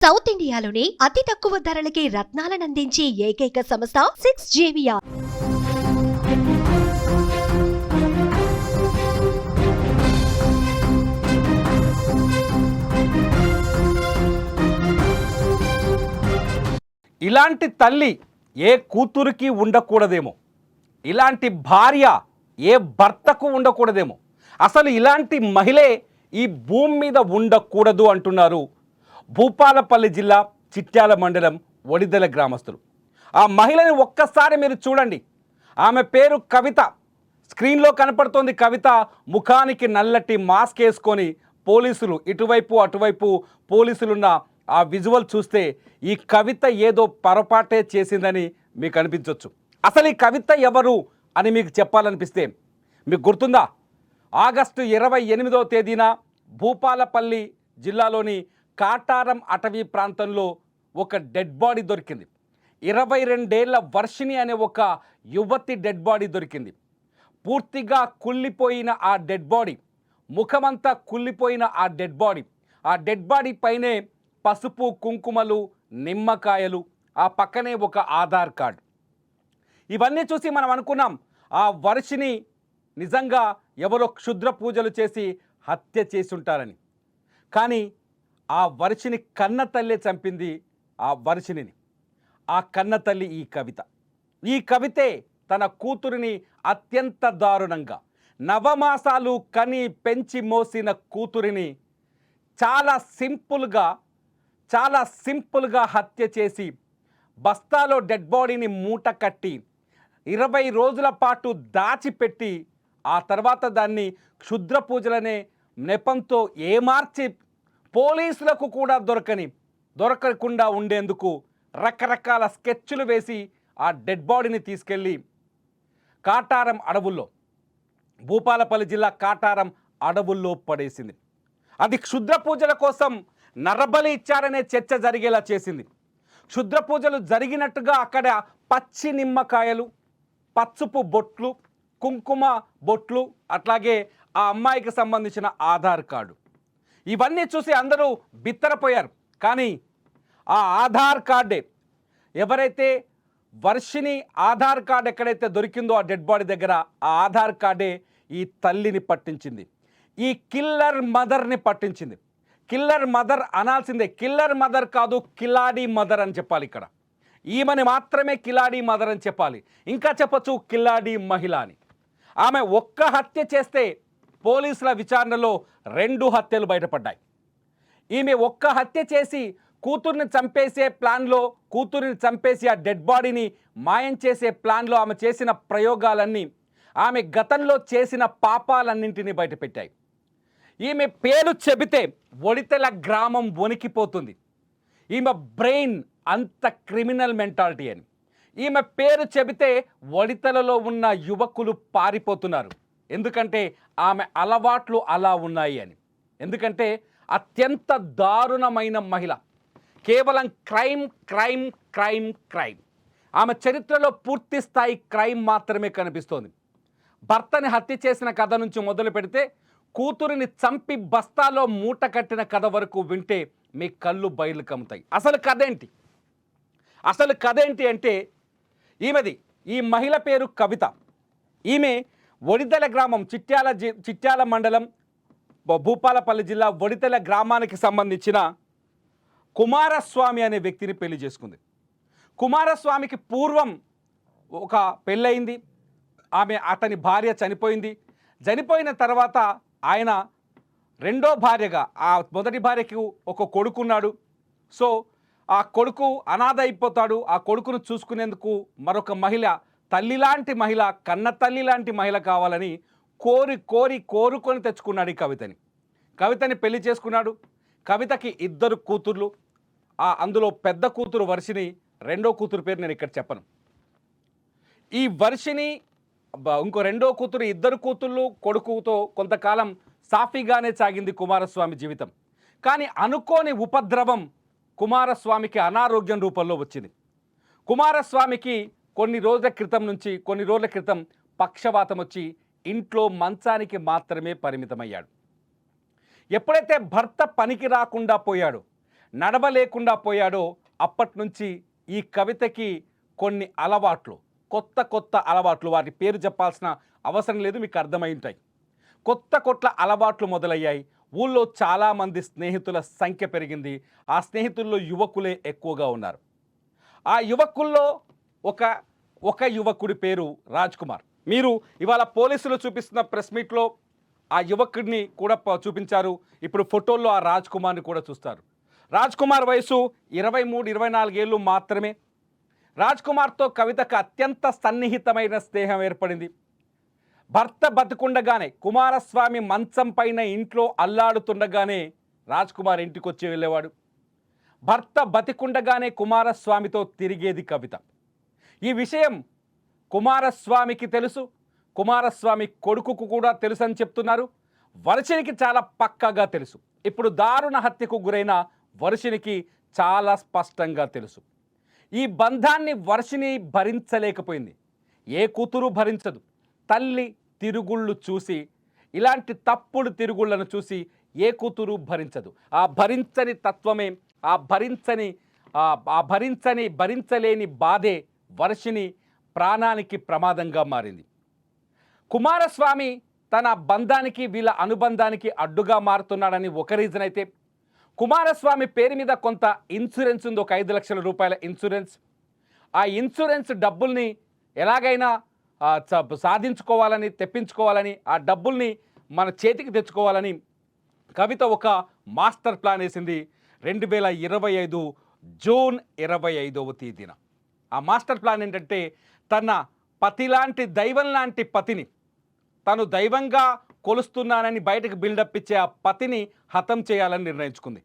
South ఇండియాలోని అతి తక్కువ ధరలకి రత్నాలనందించే ఏకైక సంస్థ 6JVR. ఇలాంటి తల్లి ఏ కూతురికి ఉండకూడదేమో, ఇలాంటి భార్య ఏ భర్తకు ఉండకూడదేమో, అసలు ఇలాంటి మహిళే ఈ భూమి మీద ఉండకూడదు అంటున్నారు భూపాలపల్లి జిల్లా చిట్యాల మండలం ఒడిదెల గ్రామస్తులు. ఆ మహిళని ఒక్కసారి మీరు చూడండి. ఆమె పేరు కవిత. స్క్రీన్లో కనపడుతోంది కవిత. ముఖానికి నల్లటి మాస్క్ వేసుకొని పోలీసులు ఇటువైపు అటువైపు పోలీసులున్న ఆ విజువల్ చూస్తే ఈ కవిత ఏదో పొరపాటే చేసిందని మీకు అనిపించవచ్చు. అసలు ఈ కవిత ఎవరు అని మీకు చెప్పాలనిపిస్తే, మీకు గుర్తుందా, ఆగస్టు 28వ తేదీన భూపాలపల్లి జిల్లాలోని కాటారం అటవీ ప్రాంతంలో ఒక డెడ్ బాడీ దొరికింది. 22 ఏళ్ల వర్షిణి అనే ఒక యువతి డెడ్ బాడీ దొరికింది. పూర్తిగా కుళ్ళిపోయిన ఆ డెడ్ బాడీ, ముఖమంతా కుళ్ళిపోయిన ఆ డెడ్ బాడీ పైనే పసుపు కుంకుమలు, నిమ్మకాయలు, ఆ పక్కనే ఒక ఆధార్ కార్డు. ఇవన్నీ చూసి మనం అనుకున్నాం ఆ వర్షిని నిజంగా ఎవరో క్షుద్ర పూజలు చేసి హత్య చేసి ఉంటారని. కానీ ఆ వర్షిని కన్న తల్లే చంపింది ఆ వర్షిణిని. ఆ కన్న తల్లి ఈ కవితే తన కూతురిని అత్యంత దారుణంగా, నవమాసాలు కని పెంచి మోసిన కూతురిని చాలా సింపుల్గా హత్య చేసి బస్తాలో డెడ్ బాడీని మూట కట్టి 20 రోజుల పాటు దాచిపెట్టి ఆ తర్వాత దాన్ని క్షుద్ర పూజలనే నెపంతో ఏమార్చి పోలీసులకు కూడా దొరకకుండా ఉండేందుకు రకరకాల స్కెచ్లు వేసి ఆ డెడ్ బాడీని తీసుకెళ్ళి కాటారం అడవుల్లో, భూపాలపల్లి జిల్లా కాటారం అడవుల్లో పడేసింది. అది క్షుద్ర పూజల కోసం నరబలి ఇచ్చారనే చర్చ జరిగేలా చేసింది. క్షుద్ర పూజలు జరిగినట్టుగా అక్కడ పచ్చి నిమ్మకాయలు, పసుపు బొట్లు, కుంకుమ బొట్లు, అట్లాగే ఆ అమ్మాయికి సంబంధించిన ఆధార్ కార్డు, ఇవన్నీ చూసి అందరూ బిత్తరపోయారు. కానీ ఆ ఆధార్ కార్డే, ఎవరైతే వర్షిని ఆధార్ కార్డు ఎక్కడైతే దొరికిందో ఆ డెడ్ బాడీ దగ్గర, ఆ ఆధార్ కార్డే ఈ తల్లిని పట్టించింది. ఈ కిల్లర్ మదర్ని పట్టించింది. కిల్లర్ మదర్ అనాల్సిందే, కిల్లర్ మదర్ కాదు, కిలాడీ మదర్ అని చెప్పాలి. ఇక్కడ ఈమెని మాత్రమే కిలాడీ మదర్ అని చెప్పాలి. ఇంకా చెప్పచ్చు కిలాడీ మహిళ అని. ఆమె ఒక్క హత్య చేస్తే పోలీసుల విచారణలో 2 హత్యలు బయటపడ్డాయి. ఈమె ఒక్క హత్య చేసి కూతుర్ని చంపేసి ఆ డెడ్ బాడీని మాయం చేసే ప్లాన్లో ఆమె చేసిన ప్రయోగాలన్నీ, ఆమె గతంలో చేసిన పాపాలన్నింటినీ బయటపెట్టాయి. ఈమె పేరు చెబితే ఒడితెల గ్రామం వణికిపోతుంది. ఈమె బ్రెయిన్ అంత క్రిమినల్ మెంటాలిటీ అని. ఈమె పేరు చెబితే ఒడితెలలో ఉన్న యువకులు పారిపోతున్నారు. ఎందుకంటే ఆమె అలవాట్లు అలా ఉన్నాయి అని. ఎందుకంటే అత్యంత దారుణమైన మహిళ. కేవలం క్రైమ్. ఆమె చరిత్రలో పూర్తి స్థాయి క్రైమ్ మాత్రమే కనిపిస్తోంది. భర్తని హత్య చేసిన కథ నుంచి మొదలు పెడితే కూతురిని చంపి బస్తాలో మూట కట్టిన కథ వరకు వింటే మీ కళ్ళు బయలు కమ్ముతాయి. అసలు కథ ఏంటి అంటే ఈ మహిళ పేరు కవిత. ఈమె ఒడిదెల గ్రామం, చిట్యాల మండలం, భూపాలపల్లి జిల్లా ఒడిదెల గ్రామానికి సంబంధించిన కుమారస్వామి అనే వ్యక్తిని పెళ్లి చేసుకుంది. కుమారస్వామికి పూర్వం ఒక పెళ్ళయింది. అతని భార్య చనిపోయింది. చనిపోయిన తర్వాత ఆయన రెండో భార్యగా, ఆ మొదటి భార్యకి ఒక కొడుకున్నాడు. సో ఆ కొడుకు అనాథ అయిపోతాడు. ఆ కొడుకును చూసుకునేందుకు మరొక మహిళ, తల్లిలాంటి మహిళ, కన్న తల్లి లాంటి మహిళ కావాలని కోరుకొని తెచ్చుకున్నాడు ఈ కవితని పెళ్లి చేసుకున్నాడు. కవితకి 2 కూతుర్లు. అందులో పెద్ద కూతురు వర్షిని, రెండో కూతురు పేరు నేను ఇక్కడ చెప్పను. ఈ వర్షిని ఇంకో రెండో కూతురు, 2 కూతుళ్ళు, కొడుకుతో కొంతకాలం సాఫీగానే సాగింది కుమారస్వామి జీవితం. కానీ అనుకోని ఉపద్రవం కుమారస్వామికి అనారోగ్యం రూపంలో వచ్చింది. కుమారస్వామికి కొన్ని రోజుల క్రితం పక్షవాతం వచ్చి ఇంట్లో మంచానికి మాత్రమే పరిమితమయ్యాడు. ఎప్పుడైతే భర్త పనికి రాకుండా పోయాడో, నడవలేకుండా పోయాడో అప్పటి నుంచి ఈ కవితకి కొన్ని అలవాట్లు, కొత్త అలవాట్లు, వాటి పేరు చెప్పాల్సిన అవసరం లేదు, మీకు అర్థమై ఉంటాయి. కొత్త అలవాట్లు మొదలయ్యాయి. ఊళ్ళో చాలామంది స్నేహితుల సంఖ్య పెరిగింది. ఆ స్నేహితుల్లో యువకులే ఎక్కువగా ఉన్నారు. ఆ యువకుల్లో ఒక యువకుడి పేరు రాజ్ కుమార్. మీరు ఇవాళ పోలీసులు చూపిస్తున్న ప్రెస్ మీట్లో ఆ యువకుడిని కూడా చూపించారు. ఇప్పుడు ఫోటోల్లో ఆ రాజ్ కుమార్ని కూడా చూస్తారు. రాజ్ కుమార్ వయసు 23-24 ఏళ్ళు మాత్రమే. రాజ్ కుమార్తో కవితకు అత్యంత సన్నిహితమైన స్నేహం ఏర్పడింది. భర్త బతికుండగానే కుమారస్వామి మంచం పైన ఇంట్లో అల్లాడుతుండగానే రాజ్ కుమార్ ఇంటికి వచ్చి వెళ్ళేవాడు. భర్త బతికుండగానే కుమారస్వామితో తిరిగేది కవిత. ఈ విషయం కుమారస్వామికి తెలుసు, కుమారస్వామి కొడుకుకు కూడా తెలుసు అని చెప్తున్నారు. వర్షినికి చాలా పక్కాగా తెలుసు. ఇప్పుడు దారుణ హత్యకు గురైన వర్షినికి చాలా స్పష్టంగా తెలుసు. ఈ బంధాన్ని వర్షిని భరించలేకపోయింది. ఏ కూతురు భరించదు. తల్లి తిరుగుళ్ళు చూసి, ఇలాంటి తప్పుడు తిరుగుళ్లను చూసి ఏ కూతురు భరించదు. ఆ భరించని తత్వమే, భరించలేని బాధే వర్షిని ప్రాణానికి ప్రమాదంగా మారింది. కుమారస్వామి తన బంధానికి, వీళ్ళ అనుబంధానికి అడ్డుగా మారుతున్నాడని ఒక రీజన్ అయితే, కుమారస్వామి పేరు మీద కొంత ఇన్సూరెన్స్ ఉంది, ఒక 5 లక్షల రూపాయల ఇన్సూరెన్స్. ఆ ఇన్సూరెన్స్ డబ్బుల్ని ఎలాగైనా సాధించుకోవాలని, తెప్పించుకోవాలని, ఆ డబ్బుల్ని మన చేతికి తెచ్చుకోవాలని కవిత ఒక మాస్టర్ ప్లాన్ వేసింది 2025 జూన్ 25వ తేదీన. ఆ మాస్టర్ ప్లాన్ ఏంటంటే, తన పతిలాంటి, దైవం లాంటి పతిని, తను దైవంగా కొలుస్తున్నానని బయటకు బిల్డప్ ఇచ్చే ఆ పతిని హతం చేయాలని నిర్ణయించుకుంది.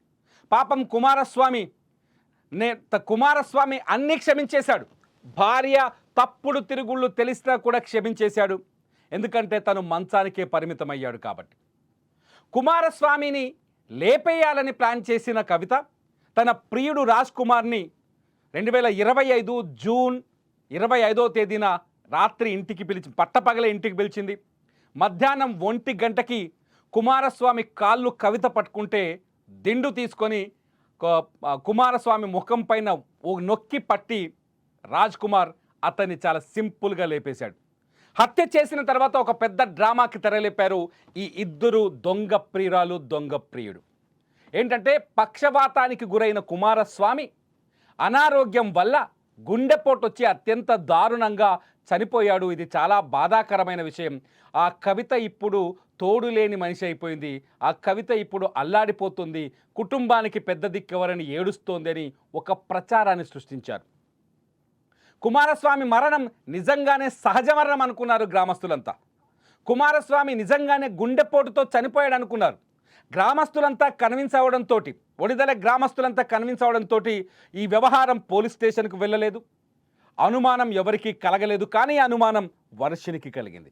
పాపం కుమారస్వామి అన్నీ క్షమించేశాడు. భార్య తప్పుడు తిరుగుళ్ళు తెలిసినా కూడా క్షమించేశాడు. ఎందుకంటే తను మంచానికే పరిమితమయ్యాడు కాబట్టి. కుమారస్వామిని లేపేయాలని ప్లాన్ చేసిన కవిత తన ప్రియుడు రాజ్ కుమార్ని 2025 జూన్ 25వ తేదీన రాత్రి ఇంటికి పట్టపగలే ఇంటికి పిలిచింది. మధ్యాహ్నం 1 గంటకి కుమారస్వామి కాళ్ళు కవిత పట్టుకుంటే దిండు తీసుకొని కుమారస్వామి ముఖం పైన నొక్కి పట్టి రాజ్ కుమార్ అతన్ని చాలా సింపుల్గా లేపేశాడు. హత్య చేసిన తర్వాత ఒక పెద్ద డ్రామాకి తెరలేపారు ఈ ఇద్దరు దొంగ ప్రియురాలు, దొంగ ప్రియుడు. ఏంటంటే, పక్షవాతానికి గురైన కుమారస్వామి అనారోగ్యం వల్ల గుండెపోటు వచ్చి అత్యంత దారుణంగా చనిపోయాడు. ఇది చాలా బాధాకరమైన విషయం. ఆ కవిత ఇప్పుడు తోడులేని మనిషి అయిపోయింది. ఆ కవిత ఇప్పుడు అల్లాడిపోతుంది. కుటుంబానికి పెద్ద దిక్కెవరని ఏడుస్తోంది అని ఒక ప్రచారాన్ని సృష్టించారు. కుమారస్వామి మరణం నిజంగానే సహజ మరణం అనుకున్నారు గ్రామస్తులంతా. కుమారస్వామి నిజంగానే గుండెపోటుతో చనిపోయాడు అనుకున్నారు. గ్రామస్తులంతా కన్విన్స్ అవడంతో, ఒడిదల గ్రామస్తులంతా కన్విన్స్ అవడంతో ఈ వ్యవహారం పోలీస్ స్టేషన్కు వెళ్ళలేదు. అనుమానం ఎవరికీ కలగలేదు. కానీ అనుమానం వర్షినికి కలిగింది.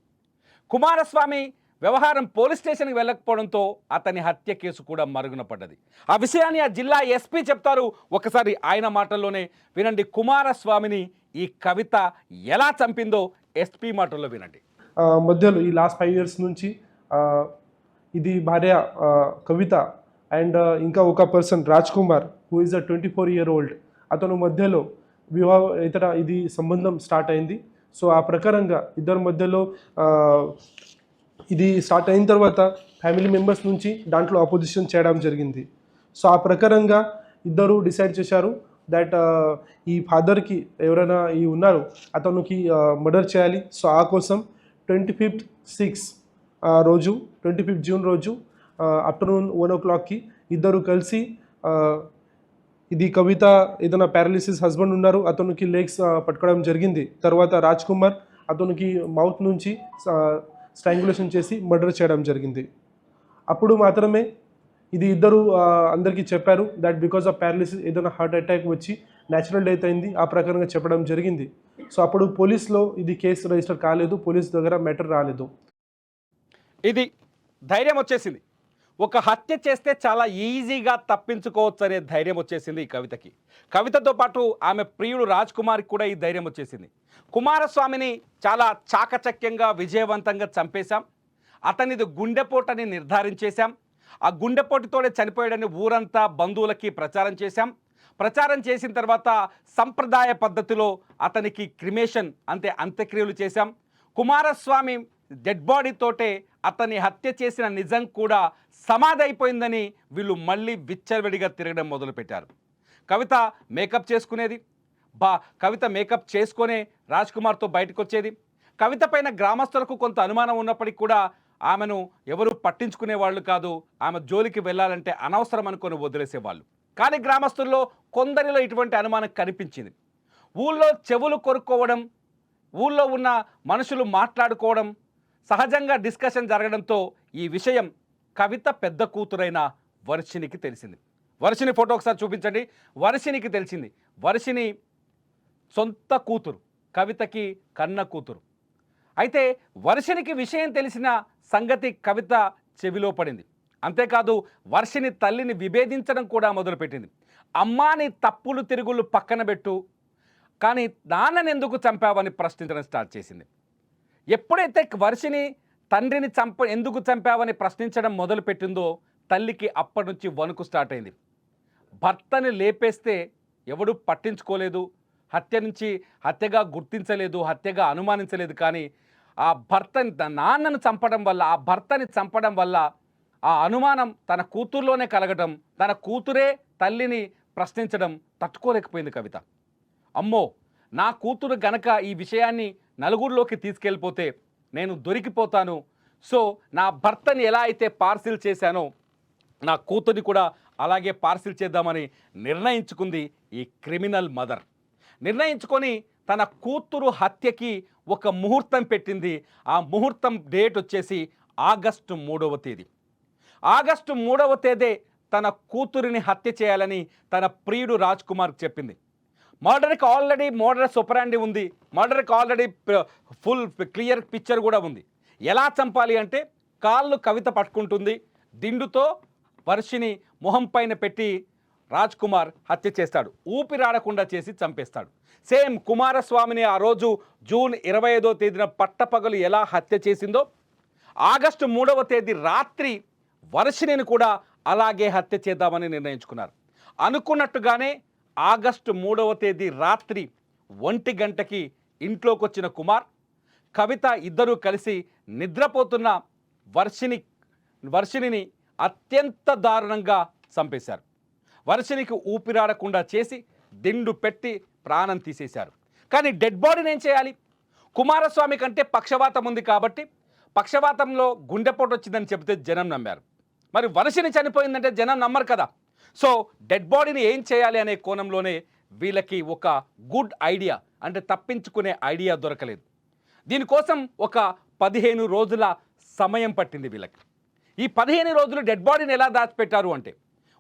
కుమారస్వామి వ్యవహారం పోలీస్ స్టేషన్కి వెళ్ళకపోవడంతో అతని హత్య కేసు కూడా మరుగున పడ్డది. ఆ విషయాన్ని ఆ జిల్లా ఎస్పీ చెప్తారు. ఒకసారి ఆయన మాటల్లోనే వినండి. కుమారస్వామిని ఈ కవిత ఎలా చంపిందో ఎస్పీ మాటల్లో వినండి. మధ్యలో ఈ లాస్ట్ 5 years నుంచి ఇది భార్య కవిత అండ్ ఇంకా ఒక person Raj Kumar who is a 24-year-old, అతను మధ్యలో ఇది సంబంధం స్టార్ట్ అయింది. సో ఆ ప్రకారంగా ఇద్దరి మధ్యలో ఇది స్టార్ట్ అయిన తర్వాత ఫ్యామిలీ మెంబర్స్ నుంచి దాంట్లో అపోజిషన్ చేయడం జరిగింది. సో ఆ ప్రకారంగా ఇద్దరు డిసైడ్ చేశారు దట్ ఈ ఫాదర్కి ఎవరైనా ఉన్నారు అతనికి మర్డర్ చేయాలి. సో ఆ కోసం 25 జూన్ రోజు ఆఫ్టర్నూన్ 1 o'clockకి ఇద్దరు కలిసి ఇది కవిత ఏదైనా పారాలిసిస్ హస్బెండ్ ఉన్నారు అతనికి లెగ్స్ పట్టుకోవడం జరిగింది. తర్వాత రాజ్ కుమార్ అతనికి మౌత్ నుంచి స్ట్రాంగులేషన్ చేసి మర్డర్ చేయడం జరిగింది. అప్పుడు మాత్రమే ఇది ఇద్దరు అందరికీ చెప్పారు దట్ బికాస్ ఆఫ్ పారాలిసిస్ ఏదైనా హార్ట్ అటాక్ వచ్చి న్యాచురల్ డెత్ అయింది. ఆ ప్రకారంగా చెప్పడం జరిగింది. సో అప్పుడు పోలీస్లో ఇది కేసు రిజిస్టర్ కాలేదు, పోలీస్ దగ్గర మ్యాటర్ రాలేదు. ఇది ధైర్యం వచ్చేసింది. ఒక హత్య చేస్తే చాలా ఈజీగా తప్పించుకోవచ్చు అనే ధైర్యం వచ్చేసింది ఈ కవితకి. కవితతో పాటు ఆమె ప్రియుడు రాజ్ కుమార్కి కూడా ఈ ధైర్యం వచ్చేసింది. కుమారస్వామిని చాలా చాకచక్యంగా, విజయవంతంగా చంపేశాం. అతనిది గుండెపోటని నిర్ధారించేశాం. ఆ గుండెపోటుతోనే చనిపోయాడని ఊరంతా బంధువులకి ప్రచారం చేశాం. ప్రచారం చేసిన తర్వాత సంప్రదాయ పద్ధతిలో అతనికి క్రిమేషన్ అంటే అంత్యక్రియలు చేశాం. కుమారస్వామి డెడ్ బాడీతోటే అతన్ని హత్య చేసిన నిజం కూడా సమాధి అయిపోయిందని వీళ్ళు మళ్ళీ విచ్చలవిడిగా తిరగడం మొదలుపెట్టారు. కవిత మేకప్ చేసుకునేది, కవిత మేకప్ చేసుకొనే రాజ్ కుమార్తో బయటకు వచ్చేది. కవిత పైన గ్రామస్తులకు కొంత అనుమానం ఉన్నప్పటికీ కూడా ఆమెను ఎవరు పట్టించుకునే వాళ్ళు కాదు. ఆమె జోలికి వెళ్ళాలంటే అనవసరం అనుకొని వదిలేసేవాళ్ళు. కానీ గ్రామస్తుల్లో కొందరిలో ఇటువంటి అనుమానం కనిపించింది. ఊళ్ళో చెవులు కొరుక్కోవడం, ఊళ్ళో ఉన్న మనుషులు మాట్లాడుకోవడం, సహజంగా డిస్కషన్ జరగడంతో ఈ విషయం కవిత పెద్ద కూతురైన వర్షినికి తెలిసింది. వర్షిని ఫోటో ఒకసారి చూపించండి. వర్షినికి తెలిసింది. వర్షిని సొంత కూతురు, కవితకి కన్న కూతురు. అయితే వర్షినికి విషయం తెలిసిన సంగతి కవిత చెవిలో పడింది. అంతేకాదు వర్షిని తల్లిని విభేదించడం కూడా మొదలుపెట్టింది. అమ్మాని తప్పులు తిరుగులు పక్కన పెట్టు, కానీ నాన్నని ఎందుకు చంపావని ప్రశ్నించడం స్టార్ట్ చేసింది. ఎప్పుడైతే వర్షిని తండ్రిని ఎందుకు చంపావని ప్రశ్నించడం మొదలుపెట్టిందో తల్లికి అప్పటి నుంచి వణుకు స్టార్ట్ అయింది. భర్తని లేపేస్తే ఎవడు పట్టించుకోలేదు, హత్యగా గుర్తించలేదు, హత్యగా అనుమానించలేదు. కానీ ఆ నాన్నను చంపడం వల్ల, ఆ భర్తని చంపడం వల్ల ఆ అనుమానం తన కూతుర్లోనే కలగడం, తన కూతురే తల్లిని ప్రశ్నించడం తట్టుకోలేకపోయింది కవిత. అమ్మో, నా కూతురు గనక ఈ విషయాన్ని నలుగురిలోకి తీసుకెళ్ళిపోతే నేను దొరికిపోతాను. సో నా భర్తని ఎలా అయితే పార్సిల్ చేశానో నా కూతుర్ని కూడా అలాగే పార్సిల్ చేద్దామని నిర్ణయించుకుంది ఈ క్రిమినల్ మదర్. నిర్ణయించుకొని తన కూతురు హత్యకి ఒక ముహూర్తం పెట్టింది. ఆ ముహూర్తం డేట్ వచ్చేసి ఆగస్టు 3వ తేదీ. ఆగస్టు 3వ తేదీ తన కూతురిని హత్య చేయాలని తన ప్రియుడు రాజ్ కుమార్కి చెప్పింది. మర్డర్కి ఆల్రెడీ మోడరస్ ఒపరాండి ఉంది, మర్డర్కి ఆల్రెడీ ఫుల్ క్లియర్ పిక్చర్ కూడా ఉంది. ఎలా చంపాలి అంటే కాళ్ళు కవిత పట్టుకుంటుంది, దిండుతో వర్షిని మొహం పైన పెట్టి రాజ్ కుమార్ హత్య చేస్తాడు. ఊపిరాడకుండా చేసి చంపేస్తాడు. సేమ్ కుమారస్వామిని ఆ రోజు జూన్ 25వ తేదీన పట్టపగలు ఎలా హత్య చేసిందో ఆగస్టు 3వ తేదీ రాత్రి వర్షిని కూడా అలాగే హత్య చేద్దామని నిర్ణయించుకున్నారు. అనుకున్నట్టుగానే ఆగస్టు 3వ తేదీ రాత్రి 1 గంటకి ఇంట్లోకి వచ్చిన కుమార్, కవిత ఇద్దరూ కలిసి నిద్రపోతున్న వర్షిని అత్యంత దారుణంగా చంపేశారు. వర్షినికి ఊపిరాడకుండా చేసి దిండు పెట్టి ప్రాణం తీసేశారు. కానీ డెడ్ బాడీని ఏం చేయాలి? కుమారస్వామి కంటే పక్షవాతం ఉంది కాబట్టి పక్షవాతంలో గుండెపోటు వచ్చిందని చెబితే జనం నమ్మారు. మరి వర్షిని చనిపోయిందంటే జనం నమ్మరు కదా. సో డెడ్ బాడీని ఏం చేయాలి అనే కోణంలోనే వీళ్ళకి ఒక గుడ్ ఐడియా, అంటే తప్పించుకునే ఐడియా దొరకలేదు. దీనికోసం ఒక 15 రోజుల సమయం పట్టింది వీళ్ళకి. ఈ 15 రోజులు డెడ్ బాడీని ఎలా దాచిపెట్టారు అంటే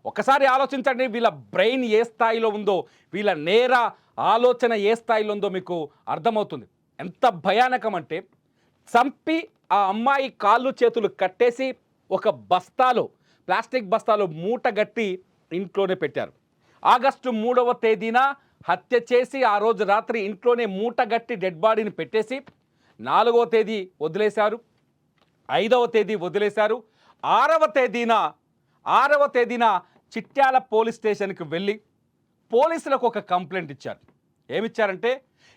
ఒకసారి ఆలోచించండి. వీళ్ళ బ్రెయిన్ ఏ స్థాయిలో ఉందో, వీళ్ళ నేర ఆలోచన ఏ స్థాయిలో ఉందో మీకు అర్థమవుతుంది. ఎంత భయానకం అంటే చంపి ఆ అమ్మాయి కాళ్ళు చేతులు కట్టేసి ఒక బస్తాలో, ప్లాస్టిక్ బస్తాలో మూట గట్టి ఇంట్లోనే పెట్టారు. ఆగస్టు 3వ తేదీన హత్య చేసి ఆ రోజు రాత్రి ఇంట్లోనే మూట గట్టి డెడ్ బాడీని పెట్టేసి 4వ తేదీ వదిలేశారు, 5వ తేదీ వదిలేశారు. 6వ తేదీన చిట్యాల పోలీస్ స్టేషన్కి వెళ్ళి పోలీసులకు ఒక కంప్లైంట్ ఇచ్చారు. ఏమిచ్చారంటే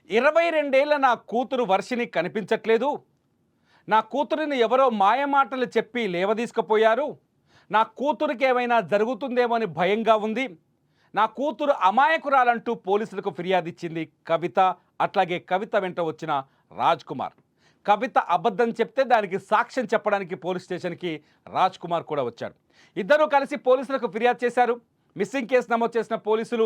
22 ఏళ్ల నా కూతురు వర్షిని కనిపించట్లేదు, నా కూతురిని ఎవరో మాయమాటలు చెప్పి లేవదీసుకుపోయారు, నా కూతురికి ఏమైనా జరుగుతుందేమో అని భయంగా ఉంది, నా కూతురు అమాయకురాలంటూ పోలీసులకు ఫిర్యాదు ఇచ్చింది కవిత. అట్లాగే కవిత వెంట వచ్చిన రాజ్ కుమార్. కవిత అబద్ధం చెప్తే దానికి సాక్ష్యం చెప్పడానికి పోలీస్ స్టేషన్కి రాజ్ కుమార్ కూడా వచ్చాడు. ఇద్దరూ కలిసి పోలీసులకు ఫిర్యాదు చేశారు. మిస్సింగ్ కేసు నమోదు చేసిన పోలీసులు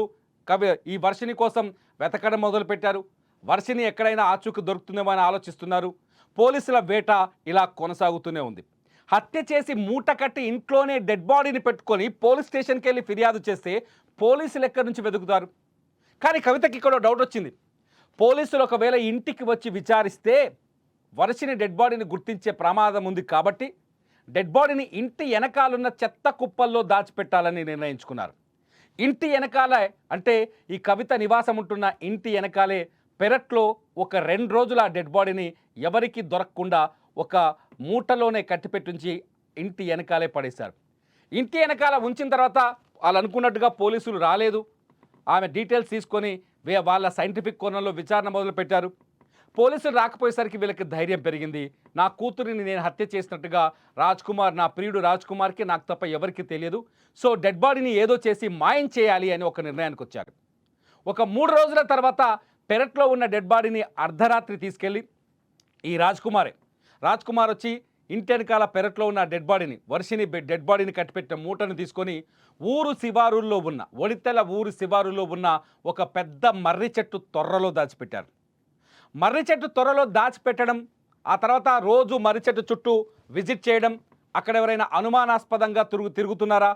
ఈ వర్షిని కోసం వెతకడం మొదలుపెట్టారు. వర్షిని ఎక్కడైనా ఆచూకు దొరుకుతుందేమో అని ఆలోచిస్తున్నారు. పోలీసుల వేట ఇలా కొనసాగుతూనే ఉంది. హత్య చేసి మూట కట్టి ఇంట్లోనే డెడ్ బాడీని పెట్టుకొని పోలీస్ స్టేషన్కి వెళ్ళి ఫిర్యాదు చేస్తే పోలీసులు ఎక్కడి నుంచి వెతుకుతారు? కానీ కవితకి ఇక్కడ డౌట్ వచ్చింది. పోలీసులు ఒకవేళ ఇంటికి వచ్చి విచారిస్తే వర్షిని డెడ్ బాడీని గుర్తించే ప్రమాదం ఉంది కాబట్టి డెడ్ బాడీని ఇంటి వెనకాలన్న చెత్త కుప్పల్లో దాచిపెట్టాలని నిర్ణయించుకున్నారు. ఇంటి వెనకాల అంటే ఈ కవిత నివాసం ఉంటున్న ఇంటి వెనకాలే పెరట్లో ఒక 2 రోజులు ఆ డెడ్ బాడీని ఎవరికి దొరకకుండా ఒక మూటలోనే కట్టిపెట్టించి ఇంటి వెనకాలే పడేశారు. ఇంటి వెనకాల ఉంచిన తర్వాత వాళ్ళు అనుకున్నట్టుగా పోలీసులు రాలేదు. ఆమె డీటెయిల్స్ తీసుకొని వాళ్ళ సైంటిఫిక్ కోణంలో విచారణ మొదలుపెట్టారు. పోలీసులు రాకపోయేసరికి వీళ్ళకి ధైర్యం పెరిగింది. నా కూతురిని నేను హత్య చేసినట్టుగా నా ప్రియుడు రాజ్ కుమార్కి నాకు తప్ప ఎవరికి తెలియదు. సో డెడ్ బాడీని ఏదో చేసి మాయం చేయాలి అని ఒక నిర్ణయానికి వచ్చారు. ఒక 3 రోజుల తర్వాత పెరట్లో ఉన్న డెడ్ బాడీని అర్ధరాత్రి తీసుకెళ్ళి ఈ రాజ్ కుమార్ వచ్చి ఇంటి వెనకాల పెరట్లో ఉన్న వర్షిని డెడ్ బాడీని కట్టిపెట్టిన మూటను తీసుకొని ఒడితెల ఊరు శివారులో ఉన్న ఒక పెద్ద మర్రి చెట్టు తొర్రలో దాచిపెట్టారు. మర్రి చెట్టు త్వరలో దాచిపెట్టడం, ఆ తర్వాత రోజు మర్రి చెట్టు చుట్టూ విజిట్ చేయడం, అక్కడ ఎవరైనా అనుమానాస్పదంగా తిరుగుతున్నారా,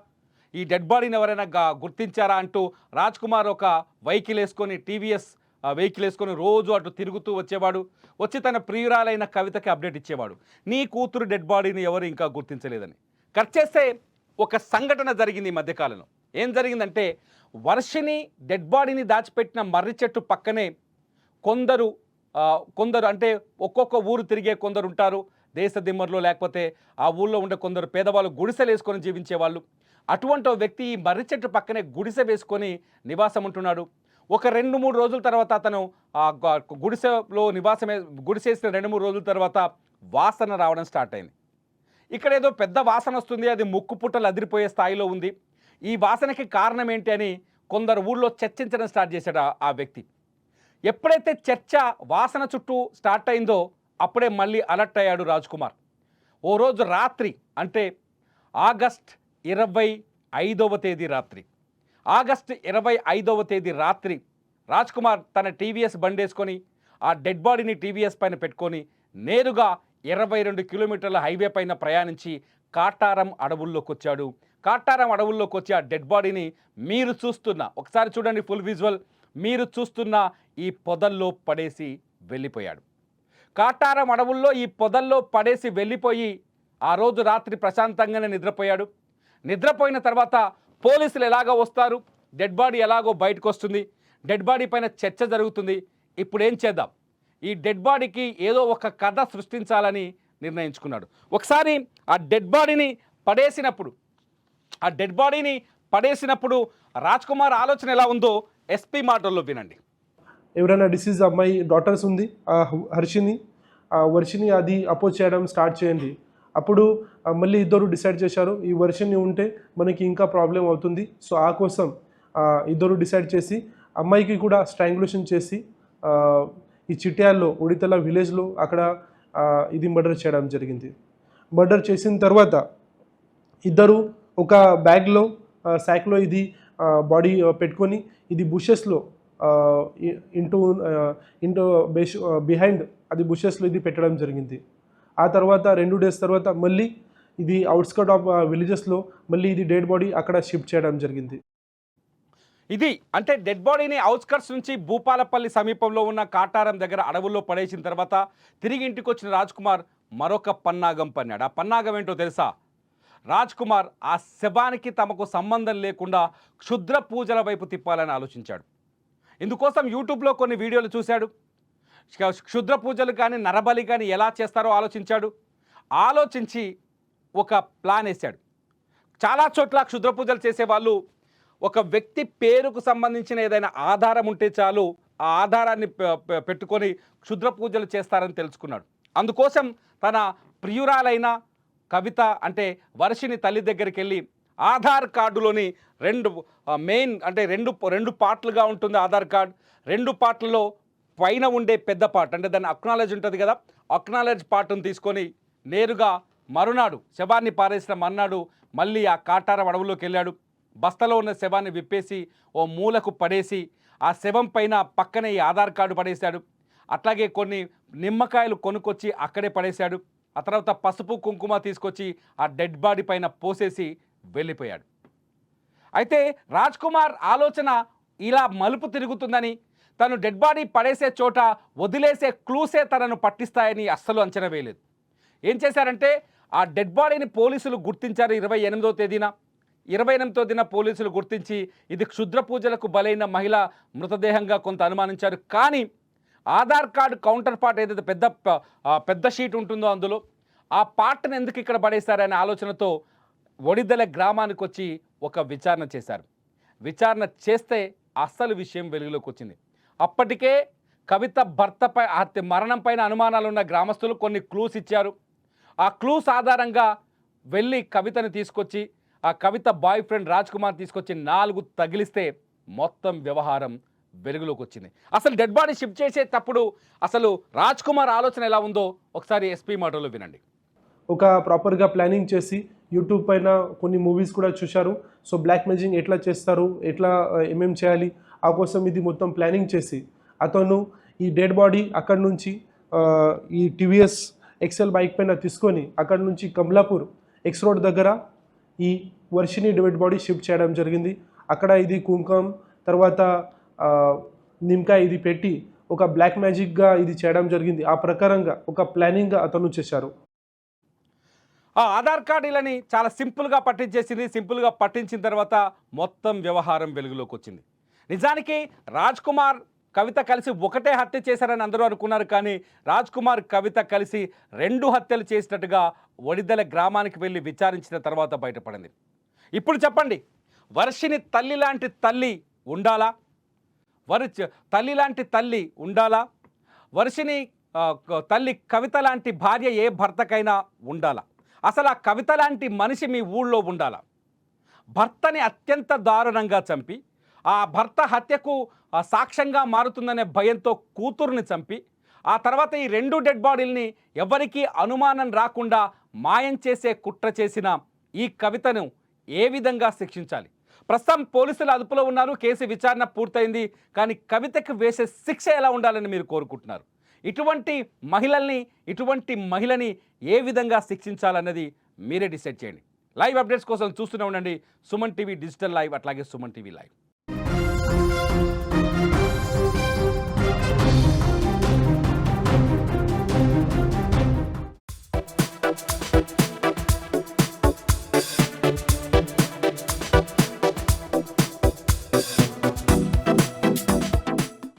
ఈ డెడ్ బాడీని ఎవరైనా గుర్తించారా అంటూ రాజ్ కుమార్ ఒక వెహికల్ వేసుకొని టీవీఎస్ వెహికల్ వేసుకొని రోజు అటు తిరుగుతూ వచ్చేవాడు. వచ్చి తన ప్రియురాలైన కవితకి అప్డేట్ ఇచ్చేవాడు, నీ కూతురు డెడ్ బాడీని ఎవరు ఇంకా గుర్తించలేదని. కట్ చేస్తే ఒక సంఘటన జరిగింది ఈ మధ్యకాలంలో. ఏం జరిగిందంటే వర్షిని డెడ్ బాడీని దాచిపెట్టిన మర్రి చెట్టు పక్కనే కొందరు అంటే ఒక్కొక్క ఊరు తిరిగే కొందరు ఉంటారు, దేశ దిమ్మర్లో, లేకపోతే ఆ ఊళ్ళో ఉండే కొందరు పేదవాళ్ళు గుడిసెలు వేసుకొని జీవించేవాళ్ళు. అటువంటి వ్యక్తి ఈ మర్రి చెట్టు పక్కనే గుడిసె వేసుకొని నివాసం ఉంటున్నాడు. ఒక 2-3 రోజుల తర్వాత అతను గుడిసెలో గుడిసేసిన 2-3 రోజుల తర్వాత వాసన రావడం స్టార్ట్ అయింది. ఇక్కడ ఏదో పెద్ద వాసన వస్తుంది, అది ముక్కు పుట్టలు అదిరిపోయే స్థాయిలో ఉంది. ఈ వాసనకి కారణం ఏంటి అని కొందరు ఊళ్ళో చర్చించడం స్టార్ట్ చేశాడు ఆ వ్యక్తి. ఎప్పుడైతే చర్చ వాసన చుట్టూ స్టార్ట్ అయిందో అప్పుడే మళ్ళీ అలర్ట్ అయ్యాడు రాజ్ కుమార్. ఓ రోజు రాత్రి, అంటే ఆగస్ట్ 25వ తేదీ రాత్రి రాజ్ కుమార్ తన టీవీఎస్ బండేసుకొని ఆ డెడ్ బాడీని టీవీఎస్ పైన పెట్టుకొని నేరుగా 22 కిలోమీటర్ల హైవే పైన ప్రయాణించి కాటారం అడవుల్లోకి వచ్చాడు. కాటారం అడవుల్లోకి వచ్చి ఆ డెడ్ బాడీని మీరు చూస్తున్న, ఒకసారి చూడండి ఫుల్ విజువల్, మీరు చూస్తున్న ఈ పొదల్లో పడేసి వెళ్ళిపోయాడు. కాటారం అడవుల్లో ఈ పొదల్లో పడేసి వెళ్ళిపోయి ఆ రోజు రాత్రి ప్రశాంతంగానే నిద్రపోయాడు. నిద్రపోయిన తర్వాత పోలీసులు ఎలాగో వస్తారు, డెడ్ బాడీ ఎలాగో బయటకు వస్తుంది, డెడ్ బాడీ పైన చర్చ జరుగుతుంది. ఇప్పుడు ఏం చేద్దాం, ఈ డెడ్ బాడీకి ఏదో ఒక కథ సృష్టించాలని నిర్ణయించుకున్నాడు. ఒకసారి ఆ డెడ్ బాడీని పడేసినప్పుడు రాజ్ కుమార్ ఆలోచన ఎలా ఉందో ఎస్పీ మాటల్లో వినండి. ఎవరైనా డిసీజ్ అమ్మాయి డాటర్స్ ఉంది, వర్షిని అది అపోజ్ చేయడం స్టార్ట్ చేయండి. అప్పుడు మళ్ళీ ఇద్దరు డిసైడ్ చేశారు, ఈ వర్షిని ఉంటే మనకి ఇంకా ప్రాబ్లం అవుతుంది. సో ఆ కోసం ఇద్దరు డిసైడ్ చేసి అమ్మాయికి కూడా స్ట్రాంగులేషన్ చేసి ఈ చిట్యాల్లో ఉడితల విలేజ్లో అక్కడ ఇది మర్డర్ చేయడం జరిగింది. మర్డర్ చేసిన తర్వాత ఇద్దరు ఒక బ్యాగ్లో సాక్లో ఇది బాడీ పెట్టుకొని ఇది బుషెస్లో ఇంటూ బిహైండ్ అది బుషెస్లో ఇది పెట్టడం జరిగింది. ఆ తర్వాత 2 days తర్వాత మళ్ళీ ఇది అవుట్స్కట్ ఆఫ్ విలేజెస్లో మళ్ళీ ఇది డెడ్ బాడీ అక్కడ షిఫ్ట్ చేయడం జరిగింది. ఇది అంటే డెడ్ బాడీని అవుట్స్కట్స్ నుంచి భూపాలపల్లి సమీపంలో ఉన్న కాటారం దగ్గర అడవుల్లో పడేసిన తర్వాత తిరిగి ఇంటికి వచ్చిన రాజ్ కుమార్ మరొక పన్నాగం పన్నాడు. ఆ పన్నాగం ఏంటో తెలుసా? రాజ్ కుమార్ ఆ శవానికి తమకు సంబంధం లేకుండా క్షుద్ర పూజల వైపు తిప్పాలని ఆలోచించాడు. ఇందుకోసం యూట్యూబ్లో కొన్ని వీడియోలు చూశాడు. క్షుద్ర పూజలు కానీ నరబలి కానీ ఎలా చేస్తారో ఆలోచించి ఒక ప్లాన్ వేశాడు. చాలా చోట్ల క్షుద్ర పూజలు చేసేవాళ్ళు ఒక వ్యక్తి పేరుకు సంబంధించిన ఏదైనా ఆధారం ఉంటే చాలు, ఆ ఆధారాన్ని పెట్టుకొని క్షుద్ర పూజలు చేస్తారని తెలుసుకున్నాడు. అందుకోసం తన ప్రియురాలైన కవిత అంటే వర్షిని తల్లి దగ్గరికి వెళ్ళి ఆధార్ కార్డులోని రెండు పార్ట్లుగా ఉంటుంది ఆధార్ కార్డ్. 2 పార్ట్లలో పైన ఉండే పెద్ద పార్ట్ అంటే దాన్ని అక్నాలెడ్జ్ ఉంటుంది కదా, అక్నాలెడ్జ్ పార్ట్ను తీసుకొని నేరుగా శవాన్ని పారేసిన మర్నాడు మళ్ళీ ఆ కాటారం అడవుల్లోకి వెళ్ళాడు. బస్తలో ఉన్న శవాన్ని విప్పేసి ఓ మూలకు పడేసి ఆ శవం పైన పక్కనే ఈ ఆధార్ కార్డు పడేశాడు. అట్లాగే కొన్ని నిమ్మకాయలు కొనుక్కొచ్చి అక్కడే పడేశాడు. ఆ తర్వాత పసుపు కుంకుమ తీసుకొచ్చి ఆ డెడ్ బాడీ పైన పోసేసి వెళ్ళిపోయాడు. అయితే రాజ్ కుమార్ ఆలోచన ఇలా మలుపు తిరుగుతుందని, తను డెడ్ బాడీ పడేసే చోట వదిలేసే క్లూసే తనను పట్టిస్తాయని అస్సలు అంచనా వేయలేదు. ఏం చేశారంటే ఆ డెడ్ బాడీని పోలీసులు గుర్తించారు 28వ తేదీన పోలీసులు గుర్తించి ఇది క్షుద్ర పూజలకు బలైన మహిళ మృతదేహంగా కొంత అనుమానించారు. కానీ ఆధార్ కార్డు కౌంటర్ పార్ట్ ఏదైతే పెద్ద షీట్ ఉంటుందో అందులో ఆ పార్ట్ని ఎందుకు ఇక్కడ పడేశారనే ఆలోచనతో ఒడిదెల గ్రామానికి వచ్చి ఒక విచారణ చేశారు. విచారణ చేస్తే అసలు విషయం వెలుగులోకి వచ్చింది. అప్పటికే కవిత భర్తపై మరణం పైన అనుమానాలు ఉన్న గ్రామస్తులు కొన్ని క్లూస్ ఇచ్చారు. ఆ క్లూస్ ఆధారంగా వెళ్ళి కవితను తీసుకొచ్చి ఆ కవిత బాయ్ ఫ్రెండ్ రాజ్ కుమార్ తీసుకొచ్చి 4 తగిలిస్తే మొత్తం వ్యవహారం వెలుగులోకి వచ్చింది. అసలు డెడ్ బాడీ షిఫ్ట్ చేసేటప్పుడు అసలు రాజ్ కుమార్ ఆలోచన ఎలా ఉందో ఒకసారి ఎస్పీ మాటలో వినండి. ఒక ప్రాపర్గా ప్లానింగ్ చేసి యూట్యూబ్ పైన కొన్ని మూవీస్ కూడా చూశారు. సో బ్లాక్ మెజింగ్ ఎట్లా చేస్తారు, ఎట్లా ఏమేం చేయాలి, ఆ కోసం ఇది మొత్తం ప్లానింగ్ చేసి అతను ఈ డెడ్ బాడీ అక్కడి నుంచి ఈ టీవీఎస్ ఎక్సెల్ బైక్ పైన తీసుకొని అక్కడి నుంచి కమలాపూర్ ఎక్స్ రోడ్ దగ్గర ఈ వర్షిని డెడ్ బాడీ షిఫ్ట్ చేయడం జరిగింది. అక్కడ ఇది కుంకుమ తర్వాత నిమ్మకాయ ఇది పెట్టి ఒక బ్లాక్ మ్యాజిక్గా ఇది చేయడం జరిగింది. ఆ ప్రకారంగా ఒక ప్లానింగ్గా అతను చేశారు. ఆ ఆధార్ కార్డులని చాలా సింపుల్గా పట్టించేసింది. సింపుల్గా పట్టించిన తర్వాత మొత్తం వ్యవహారం వెలుగులోకి వచ్చింది. నిజానికి రాజ్ కుమార్ కవిత కలిసి ఒకటే హత్య చేశారని అందరూ అనుకున్నారు. కానీ రాజ్ కుమార్ కవిత కలిసి 2 హత్యలు చేసినట్టుగా ఒడిదెల గ్రామానికి వెళ్ళి విచారించిన తర్వాత బయటపడింది. ఇప్పుడు చెప్పండి, వర్షిని తల్లి లాంటి తల్లి ఉండాలా? తల్లి లాంటి తల్లి ఉండాలా? వర్షిని తల్లి కవిత లాంటి భార్య ఏ భర్తకైనా ఉండాలా? అసలు ఆ కవిత లాంటి మనిషి మీ ఊళ్ళో ఉండాలా? భర్తని అత్యంత దారుణంగా చంపి ఆ భర్త హత్యకు సాక్ష్యంగా మారుతుందనే భయంతో కూతురుని చంపి ఆ తర్వాత ఈ 2 డెడ్ బాడీల్ని ఎవరికీ అనుమానం రాకుండా మాయం చేసే కుట్ర చేసిన ఈ కవితను ఏ విధంగా శిక్షించాలి? ప్రస్తుతం పోలీసులు అదుపులో ఉన్నారు. కేసు విచారణ పూర్తయింది. కానీ కవితకు వేసే శిక్ష ఎలా ఉండాలని మీరు కోరుకుంటున్నారు? ఇటువంటి మహిళని ఏ విధంగా శిక్షించాలన్నది మీరే డిసైడ్ చేయండి. లైవ్ అప్డేట్స్ కోసం చూస్తూనే ఉండండి సుమన్ టీవీ డిజిటల్ లైవ్, అట్లాగే సుమన్ టీవీ లైవ్.